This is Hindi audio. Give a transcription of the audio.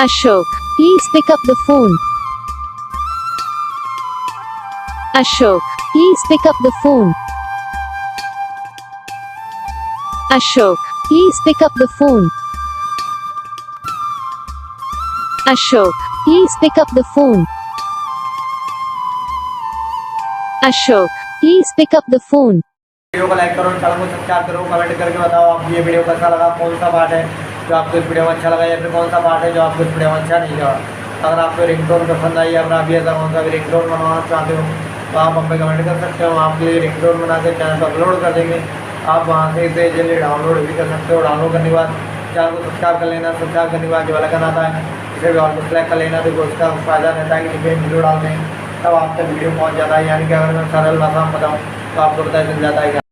Ashok, please pick up the phone. Ashok, please pick up the phone. Ashok, please pick up the phone. Ashok, please pick up the phone. Ashok, please pick up the phone. Video को लाइक करो, चैनल को सब्सक्राइब करो, कमेंट करके बताओ आपको ये वीडियो कैसा लगा, कौन सा पार्ट है जो आपको इस वीडियो में अच्छा लगा या फिर कौन सा पार्ट है जो आपको इस वीडियो में अच्छा नहीं लगा। अगर आपको रिंगटोन पसंद आई या फिर आप ये ऐसा कौन सा भी रिंगटोन बनवाना चाहते हो तो आप हम पे कमेंट कर सकते हो। आपके लिए रिंगटोन बना के चैनल पर अपलोड कर देंगे। आप वहाँ से इसे जल्दी डाउनलोड भी कर सकते हो। डाउनलोड करने के बाद चैनल को सब्सक्राइब कर लेना। सब्सक्राइब करने के बाद जो आइकन आता है इसे भी ऑल को सेलेक्ट कर लेना। तो उसका फ़ायदा रहता है कि जब वीडियो डालते हैं तब आप तक वीडियो पहुँच जाता है। यानी कि अगर मैं सरल भाषा में बताऊँ तो आपको पता चल जाता है।